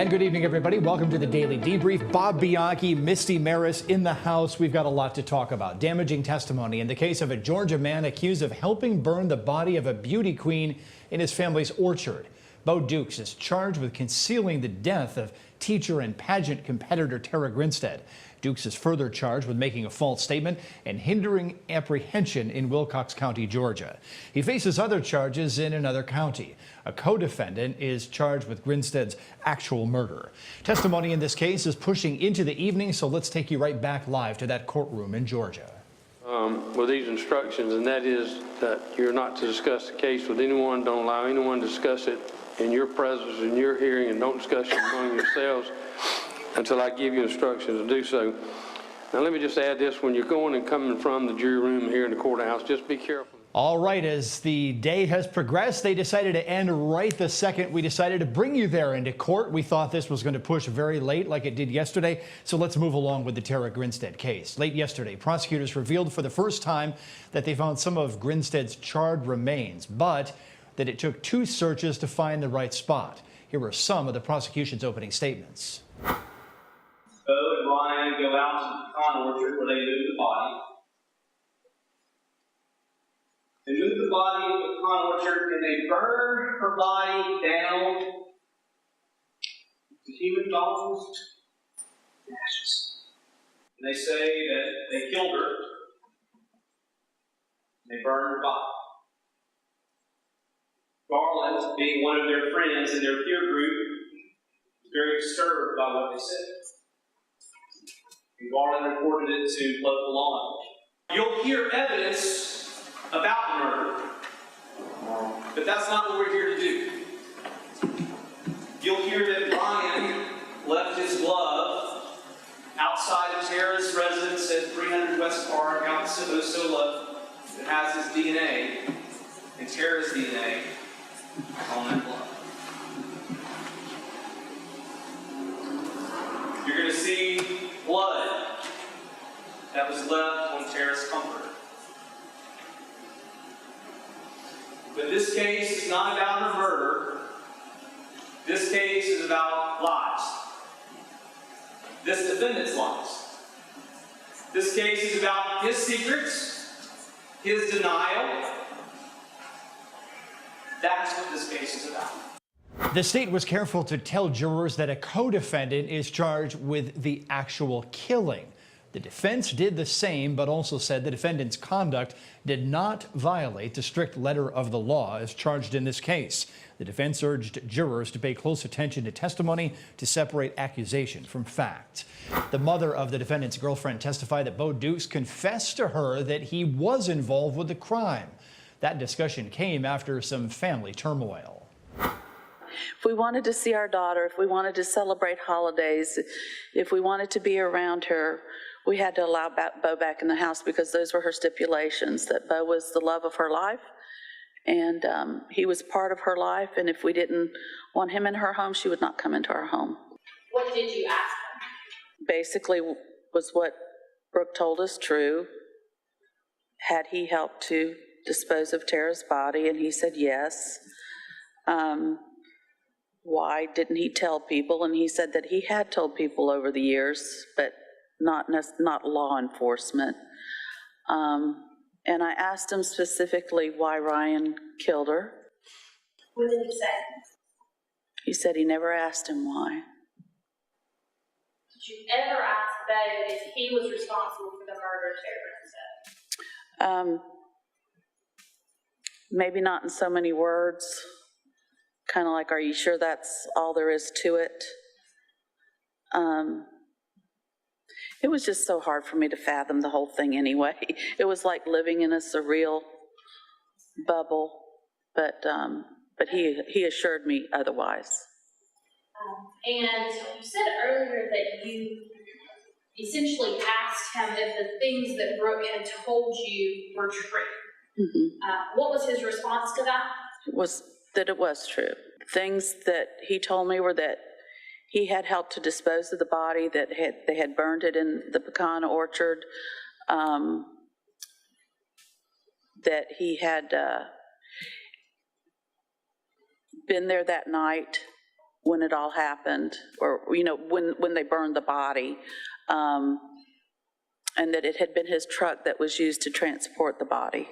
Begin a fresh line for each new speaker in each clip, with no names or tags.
And good evening, everybody. Welcome to the Daily Debrief. Bob Bianchi, Misty, Marris in the house. We've got a lot to talk about. Damaging testimony in the case of a Georgia man accused of helping burn the body of a beauty queen in his family's orchard. Bo Dukes is charged with concealing the death of teacher and pageant competitor Tara Grinstead. Dukes is further charged with making a false statement and hindering apprehension in Wilcox County, Georgia. He faces other charges in another county. A co-defendant is charged with Grinstead's actual murder. Testimony in this case is pushing into the evening, so let's take you right back live to that courtroom in Georgia.
With these instructions, and that is that you're not to discuss the case with anyone. Don't allow anyone to discuss it in your presence, in your hearing, and don't discuss it among yourselves until I give you instructions to do so. Now, let me just add this. When you're going and coming from the jury room here in the courthouse, just be careful.
All right, as the day has progressed, they decided to end right the second we decided to bring you there into court. We thought this was going to push very late like it did yesterday, so let's move along with the Tara Grinstead case. Late yesterday, prosecutors revealed for the first time that they found some of Grinstead's charred remains, but that it took 2 searches to find the right spot. Here were some of the prosecution's opening statements.
Bo and Ryan go out to the pecan orchard where they move the body. They move the body to the pecan orchard and they burn her body down to human bones and ashes. And they say that they killed her. And they burned her body. Garland, being one of their friends in their peer group, was very disturbed by what they said. And Garland reported it to local law enforcement. You'll hear evidence about the murder, but that's not what we're here to do. You'll hear that Ryan left his glove outside of Tara's residence at 300 West Park out in Osceola that has his DNA and Tara's DNA on that glove. You're going to see blood that was left on Tara's comforter. But this case is not about her murder. This case is about lies. This defendant's lies. This case is about his secrets, his denial. That's what this case is about.
The state was careful to tell jurors that a co-defendant is charged with the actual killing. The defense did the same, but also said the defendant's conduct did not violate the strict letter of the law as charged in this case. The defense urged jurors to pay close attention to testimony to separate accusation from fact. The mother of the defendant's girlfriend testified that Bo Dukes confessed to her that he was involved with the crime. That discussion came after some family turmoil.
If we wanted to see our daughter, if we wanted to celebrate holidays, if we wanted to be around her, we had to allow Bo back in the house because those were her stipulations, that Bo was the love of her life and he was part of her life, and if we didn't want him in her home, she would not come into our home.
What did you ask him?
Basically was what Brooke told us true. Had he helped to dispose of Tara's body? And he said yes. Why didn't he tell people? And he said that he had told people over the years, but not law enforcement. And I asked him specifically why Ryan killed her.
What did he say?
He said he never asked him why.
Did you ever ask Bo if he was responsible for the murder of Tara Grinstead?
Maybe not in so many words. Kind of like, are you sure that's all there is to it? It was just so hard for me to fathom the whole thing anyway. It was like living in a surreal bubble, but he assured me otherwise.
And you said earlier that you essentially asked him if the things that Brooke had told you were true.
Mm-hmm.
What was his response to that?
It was true. Things that he told me were that he had helped to dispose of the body, that they had burned it in the pecan orchard, that he had been there that night when it all happened, or, when they burned the body, and that it had been his truck that was used to transport the body.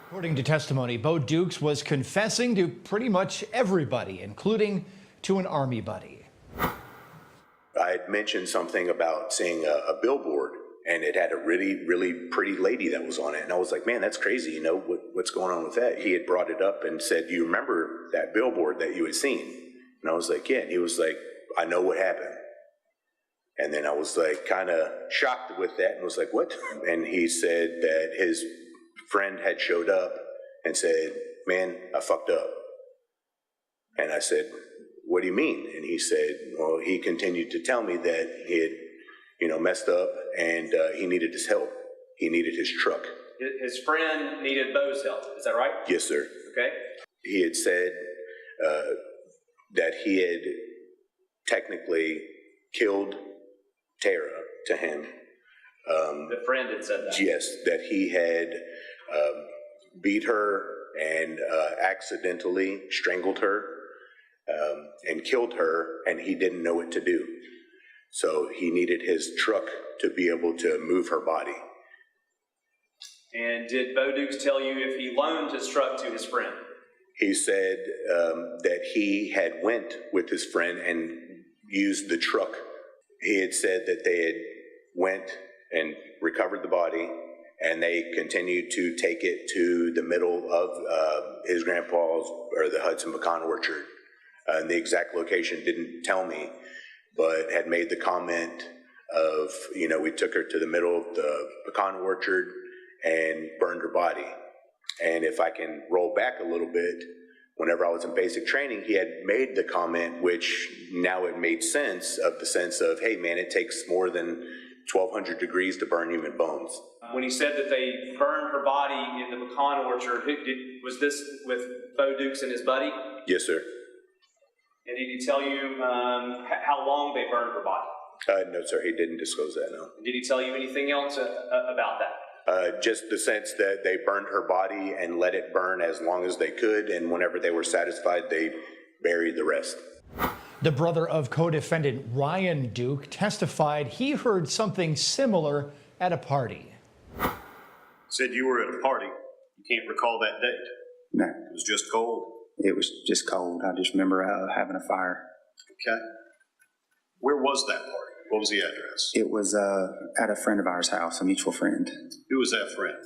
According to testimony, Bo Dukes was confessing to pretty much everybody, including to an Army buddy.
I had mentioned something about seeing a billboard, and it had a really, really pretty lady that was on it. And I was like, man, that's crazy. What's going on with that? He had brought it up and said, do you remember that billboard that you had seen? And I was like, yeah. And he was like, I know what happened. And then I was like kind of shocked with that and was like, what? And he said that his friend had showed up and said, man, I fucked up. And I said, what do you mean? And he said, well, he continued to tell me that he had, messed up and he needed his help. He needed his truck.
His friend needed Bo's help, is that right?
Yes, sir.
Okay.
He had said that he had technically killed Tara to him.
The friend had said that?
Yes, that he had beat her and accidentally strangled her and killed her, and he didn't know what to do. So he needed his truck to be able to move her body.
And did Bo Dukes tell you if he loaned his truck to his friend?
He said that he had went with his friend and used the truck. He had said that they had went and recovered the body, and they continued to take it to the middle of his grandpa's, or the Hudson pecan orchard. And the exact location didn't tell me, but had made the comment of, we took her to the middle of the pecan orchard and burned her body. And if I can roll back a little bit, whenever I was in basic training, he had made the comment, which now it made sense, of the sense of, hey man, it takes more than 1,200 degrees to burn human bones.
When he said that they burned her body in the pecan orchard, was this with Bo Dukes and his buddy?
Yes, sir.
And did he tell you how long they burned her body?
No, sir, he didn't disclose that, no.
Did he tell you anything else about that?
Just the sense that they burned her body and let it burn as long as they could, and whenever they were satisfied, they buried the rest.
The brother of co-defendant Ryan Duke testified he heard something similar at a party.
Said you were at a party. You can't recall that date.
No.
It was just cold.
It was just cold. I just remember having a fire.
Okay. Where was that party? What was the address?
It was at a friend of ours' house, a mutual friend.
Who was that friend?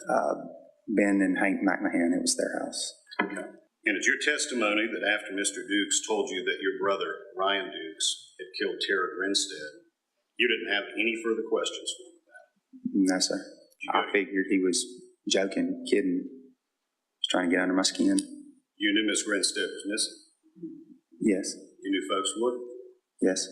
Ben and Hank McMahon. It was their house.
Okay. And it's your testimony that after Mr. Dukes told you that your brother, Ryan Dukes, had killed Tara Grinstead, you didn't have any further questions for him about it?
No, sir. I figured he was joking, kidding, just trying to get under my skin.
You knew Miss Grinstead was missing?
Yes.
You knew folks would?
Yes.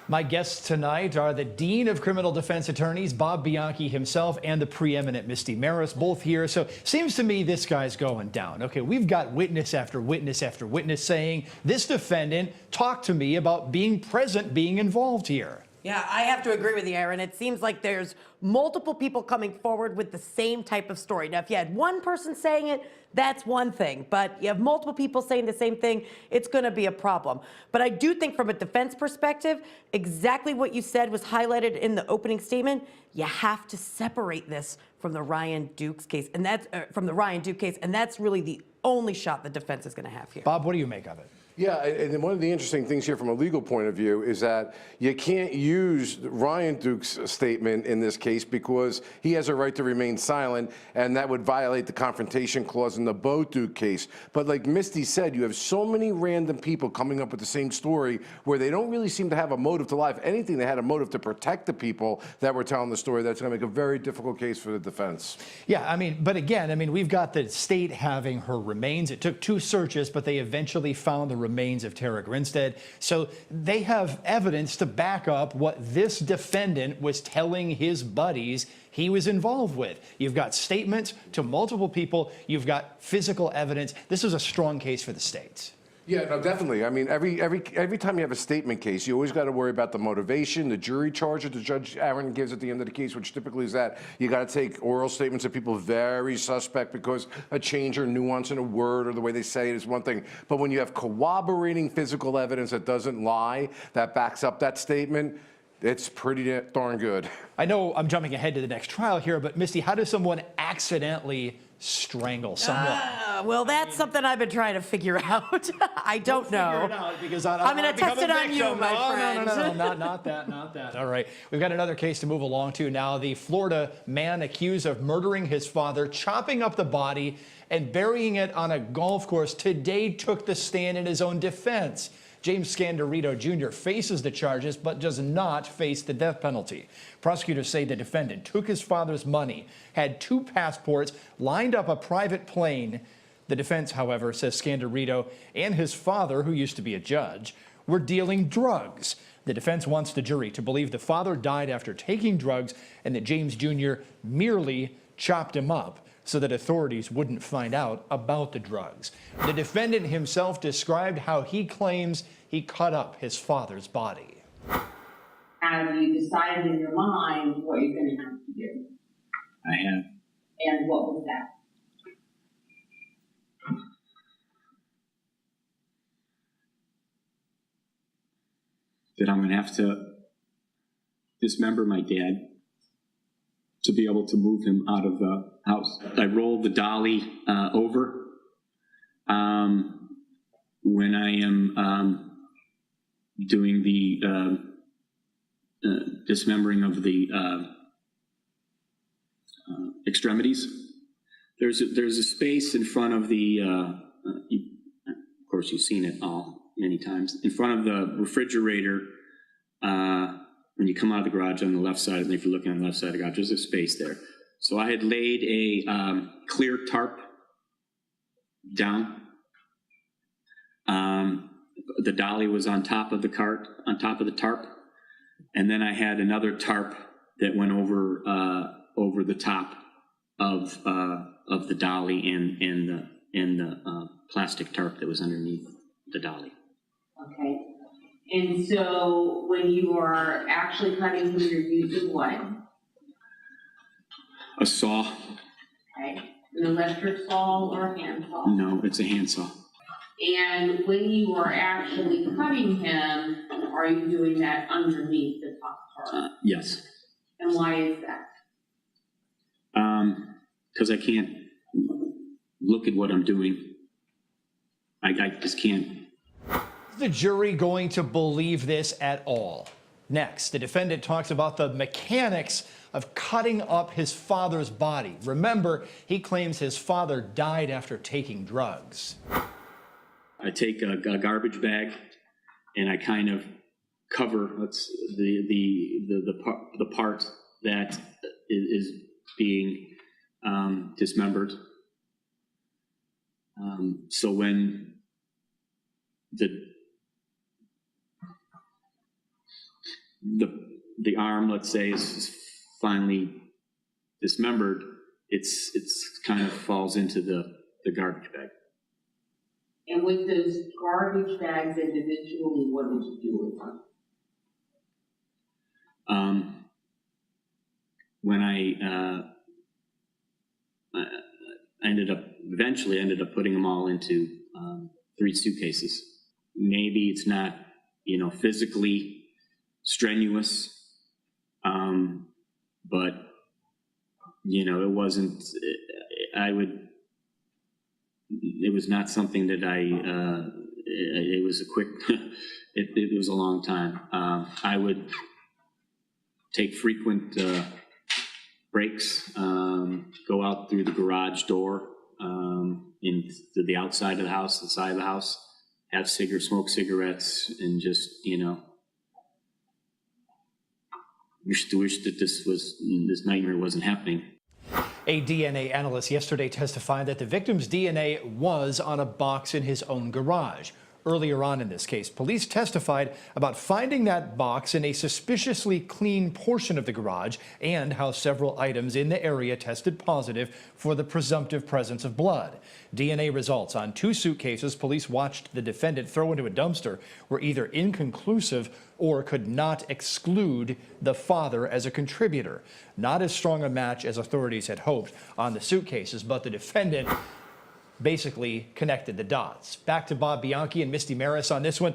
My guests tonight are the Dean of Criminal Defense Attorneys, Bob Bianchi himself, and the preeminent Misty Marris, both here. So seems to me this guy's going down. Okay, we've got witness after witness after witness saying this defendant talked to me about being present, being involved here.
Yeah, I have to agree with you, Aaron. It seems like there's multiple people coming forward with the same type of story. Now, if you had one person saying it, that's one thing. But you have multiple people saying the same thing, it's going to be a problem. But I do think from a defense perspective, exactly what you said was highlighted in the opening statement. You have to separate this from the Ryan Dukes case, and that's from the Ryan Duke case, and that's really the only shot the defense is going to have here.
Bob, what do you make of it?
Yeah, and one of the interesting things here from a legal point of view is that you can't use Ryan Duke's statement in this case because he has a right to remain silent, and that would violate the confrontation clause in the Bo Duke case. But like Misty said, you have so many random people coming up with the same story where they don't really seem to have a motive to lie. If anything, they had a motive to protect the people that were telling the story. That's going to make a very difficult case for the defense.
Yeah, but again, we've got the state having her remains. It took 2 searches, but they eventually found the remains of Tara Grinstead. So they have evidence to back up what this defendant was telling his buddies he was involved with. You've got statements to multiple people. You've got physical evidence. This is a strong case for the state.
Yeah, no, definitely. I mean, every time you have a statement case, you always got to worry about the motivation, the jury charge that the Judge Aaron gives at the end of the case, which typically is that you got to take oral statements of people very suspect because a change or nuance in a word or the way they say it is one thing. But when you have corroborating physical evidence that doesn't lie, that backs up that statement, it's pretty darn good.
I know I'm jumping ahead to the next trial here, but Misty, how does someone accidentally strangle someone?
Well, that's something I've been trying to figure out. I don't know.
Figure it out because
I'm going to test it on you, my friend.
No, not that. All right. We've got another case to move along to now. The Florida man accused of murdering his father, chopping up the body, and burying it on a golf course today took the stand in his own defense. James Scandirito Jr. faces the charges but does not face the death penalty. Prosecutors say the defendant took his father's money, had 2 passports, lined up a private plane. The defense, however, says Scandirito and his father, who used to be a judge, were dealing drugs. The defense wants the jury to believe the father died after taking drugs and that James Jr. merely chopped him up so that authorities wouldn't find out about the drugs. The defendant himself described how he claims he cut up his father's body.
Have you decided in your mind what you're going to have to do?
I have.
And what was that?
That I'm going to have to dismember my dad to be able to move him out of the house. I rolled the dolly over when I am doing the dismembering of the extremities. There's a space in front of the, of course you've seen it all many times, in front of the refrigerator. When you come out of the garage on the left side, and if you're looking on the left side of the garage, there's a space there. So I had laid a clear tarp down. The dolly was on top of the cart, on top of the tarp, and then I had another tarp that went over the top of the dolly and the plastic tarp that was underneath the dolly.
Okay. And so when you are actually cutting him, you're using what?
A saw.
Okay. An electric saw or a hand saw?
No, it's a handsaw.
And when you are actually cutting him, are you doing that underneath the top part?
Yes.
And why is that?
Because I can't look at what I'm doing. I just can't.
Is the jury going to believe this at all? Next, the defendant talks about the mechanics of cutting up his father's body. Remember, he claims his father died after taking drugs.
I take a garbage bag and I kind of cover the part that is being dismembered. So when the arm, let's say, is finally dismembered, it's kind of falls into the garbage bag.
And with those garbage bags individually, what did you do with them?
When I eventually ended up putting them all into 3 suitcases. Maybe it's not, physically strenuous, but, it wasn't, it was not something that it was a quick, it was a long time. I would take frequent breaks, go out through the garage door, into the outside of the house, the side of the house, have smoke cigarettes, and just, wish that this nightmare wasn't happening.
A DNA analyst yesterday testified that the victim's DNA was on a box in his own garage. Earlier on in this case, police testified about finding that box in a suspiciously clean portion of the garage and how several items in the area tested positive for the presumptive presence of blood. DNA results on 2 suitcases police watched the defendant throw into a dumpster were either inconclusive or could not exclude the father as a contributor. Not as strong a match as authorities had hoped on the suitcases, but the defendant basically connected the dots. Back to Bob Bianchi and Misty Marris on this one.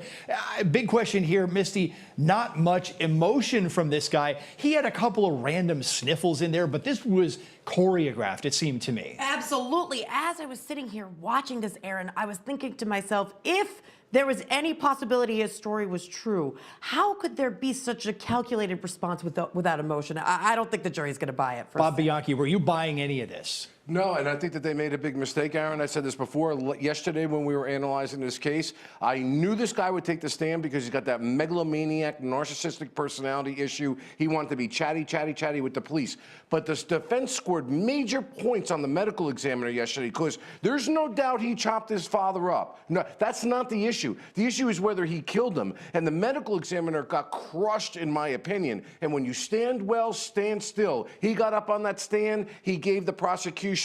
Big question here, Misty. Not much emotion from this guy. He had a couple of random sniffles in there, but this was choreographed, it seemed to me.
Absolutely. As I was sitting here watching this, Aaron, I was thinking to myself, if there was any possibility his story was true, how could there be such a calculated response without emotion? I don't think the jury's going to buy it.
Bob Bianchi, were you buying any of this?
No, and I think that they made a big mistake, Aaron. I said this before. Yesterday when we were analyzing this case, I knew this guy would take the stand because he's got that megalomaniac, narcissistic personality issue. He wanted to be chatty, chatty, chatty with the police. But the defense scored major points on the medical examiner yesterday because there's no doubt he chopped his father up. No, that's not the issue. The issue is whether he killed him. And the medical examiner got crushed, in my opinion. And when you stand well, stand still. He got up on that stand. He gave the prosecution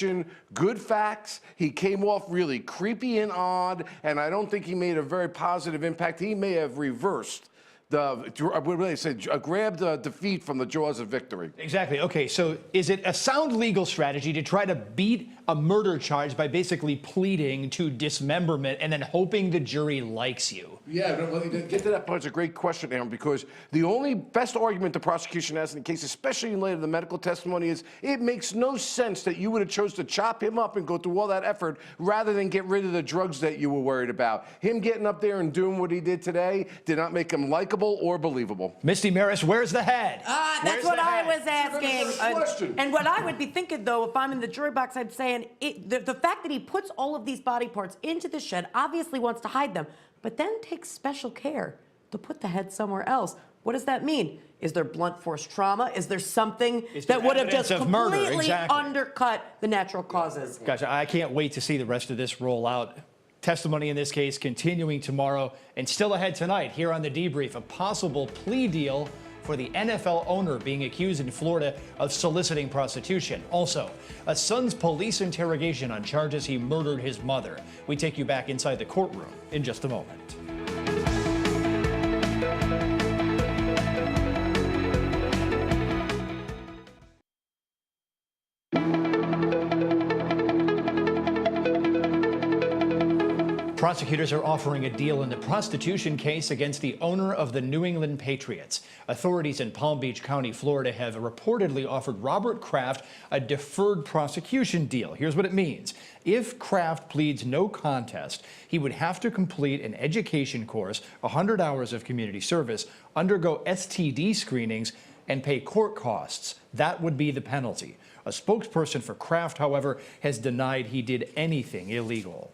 good facts. He came off really creepy and odd, and I don't think he made a very positive impact. He may have reversed what do they say? Grabbed defeat from the jaws of victory.
Exactly. Okay, so is it a sound legal strategy to try to beat a murder charge by basically pleading to dismemberment and then hoping the jury likes you?
Yeah, no, well, get to that part. It's a great question, Aaron, because the only best argument the prosecution has in the case, especially in light of the medical testimony, is it makes no sense that you would have chose to chop him up and go through all that effort rather than get rid of the drugs that you were worried about. Him getting up there and doing what he did today did not make him likable or believable.
Misty Marris, where's the head?
That's what I was asking. And what I would be thinking, though, if I'm in the jury box, I'm saying the fact that he puts all of these body parts into the shed, obviously wants to hide them, but then takes special care to put the head somewhere else. What does that mean? Is there blunt force trauma? Is there something that would have just completely undercut the natural causes?
Gosh, I can't wait to see the rest of this roll out. Testimony in this case continuing tomorrow, and still ahead tonight here on The Debrief, a possible plea deal for the NFL owner being accused in Florida of soliciting prostitution. Also, a son's police interrogation on charges he murdered his mother. We take you back inside the courtroom in just a moment. Prosecutors are offering a deal in the prostitution case against the owner of the New England Patriots. Authorities in Palm Beach County, Florida, have reportedly offered Robert Kraft a deferred prosecution deal. Here's what it means. If Kraft pleads no contest, he would have to complete an education course, 100 hours of community service, undergo STD screenings, and pay court costs. That would be the penalty. A spokesperson for Kraft, however, has denied he did anything illegal.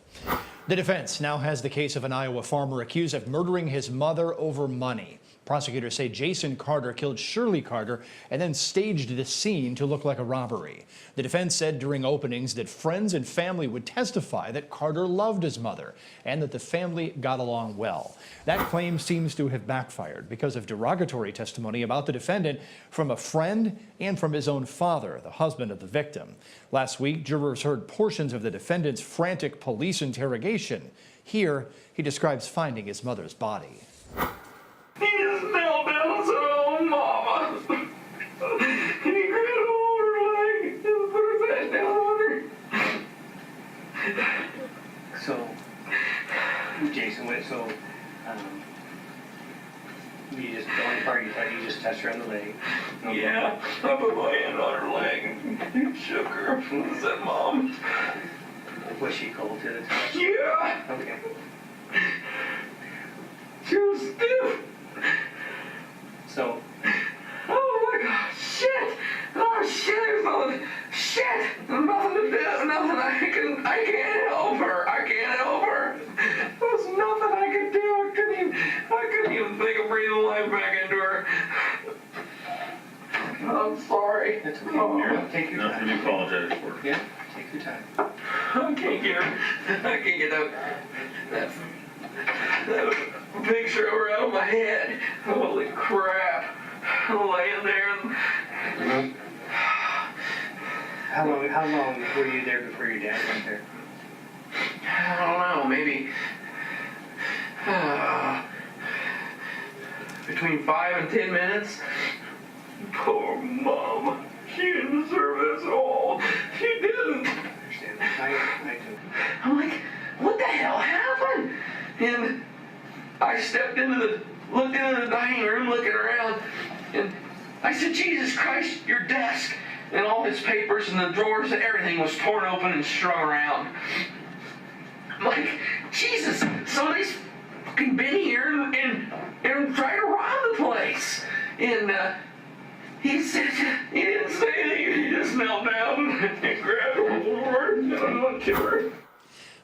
The defense now has the case of an Iowa farmer accused of murdering his mother over money. Prosecutors say Jason Carter killed Shirley Carter and then staged the scene to look like a robbery. The defense said during openings that friends and family would testify that Carter loved his mother and that the family got along well. That claim seems to have backfired because of derogatory testimony about the defendant from a friend and from his own father, the husband of the victim. Last week, jurors heard portions of the defendant's frantic police interrogation. Here, he describes finding his mother's body.
He just knelt down and said, "Oh, Mama." And he grabbed hold of her leg and put his head down on her.
So, Jason, you just, the only part you thought you just touched her on the leg?
No, yeah, I put my hand on her leg and shook her and said, "Mom."
Was she cold to the touch?
Yeah.
Okay.
She was stiff.
So.
Oh my God, shit! Oh shit, there's nothing, shit! There's nothing to do, nothing I can't help her. I can't help her. There's nothing I could do. I couldn't even think of breathing life back into her. I'm sorry.
It's okay. Take your time.
Nothing to apologize for.
Yeah, take your time.
I can't get her. I can't get up. That picture over out of my head. Holy crap. I'm laying there.
How long were you there before your dad went there?
I don't know, maybe between 5 and 10 minutes. Poor Mom. She didn't deserve this at all. She didn't.
I understand. I do.
I'm like, what the hell happened? And I looked into the dining room, looking around, and I said, Jesus Christ, your desk and all his papers and the drawers, everything was torn open and strung around. I'm like, Jesus, somebody's fucking been here and tried to rob the place. And he said, he didn't say anything, he just knelt down and grabbed a revolver and killed her.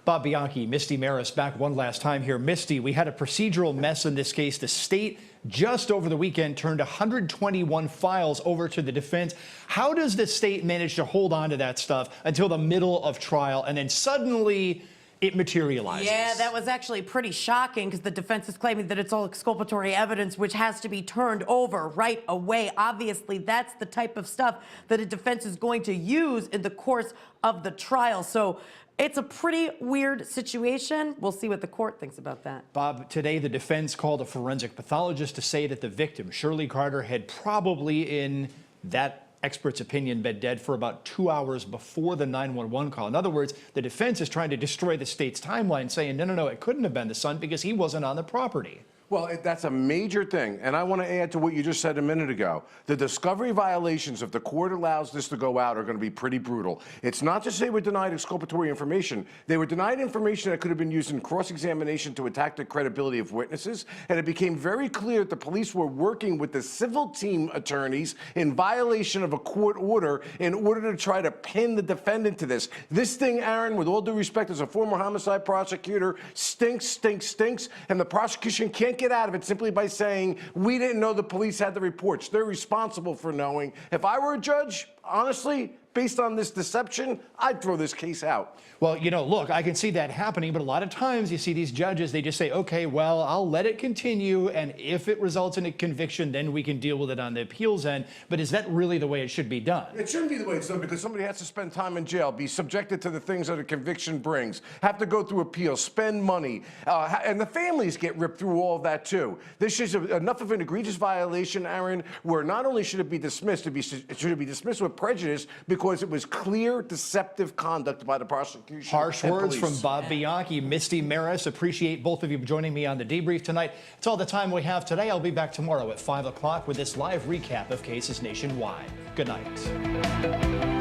Bob Bianchi, Misty Marris back one last time here. Misty, we had a procedural mess in this case. The state just over the weekend turned 121 files over to the defense. How does the state manage to hold on to that stuff until the middle of trial and then suddenly it materializes?
Yeah, that was actually pretty shocking because the defense is claiming that it's all exculpatory evidence which has to be turned over right away. Obviously, that's the type of stuff that a defense is going to use in the course of the trial. So it's a pretty weird situation. We'll see what the court thinks about that.
Bob, today the defense called a forensic pathologist to say that the victim, Shirley Carter, had probably, in that expert's opinion, been dead for about 2 hours before the 911 call. In other words, the defense is trying to destroy the state's timeline, saying, no, it couldn't have been the son because he wasn't on the property.
Well, that's a major thing, and I want to add to what you just said a minute ago. The discovery violations, if the court allows this to go out, are going to be pretty brutal. It's not just they were denied exculpatory information. They were denied information that could have been used in cross-examination to attack the credibility of witnesses, and it became very clear that the police were working with the civil team attorneys in violation of a court order in order to try to pin the defendant to this. This thing, Aaron, with all due respect, as a former homicide prosecutor, stinks, and the prosecution can't get out of it simply by saying, we didn't know the police had the reports. They're responsible for knowing. If I were a judge, honestly, based on this deception, I'd throw this case out.
Well, look, I can see that happening, but a lot of times you see these judges, they just say, okay, well, I'll let it continue, and if it results in a conviction, then we can deal with it on the appeals end. But is that really the way it should be done?
It shouldn't be the way it's done because somebody has to spend time in jail, be subjected to the things that a conviction brings, have to go through appeals, spend money, and the families get ripped through all of that too. This is enough of an egregious violation, Aaron, where not only should it be dismissed, it should be dismissed with prejudice because it was clear, deceptive conduct by the prosecution.
Harsh words from Bob Bianchi, Misty Marris. Appreciate both of you joining me on the debrief tonight. It's all the time we have today. I'll be back tomorrow at 5 o'clock with this live recap of cases nationwide. Good night.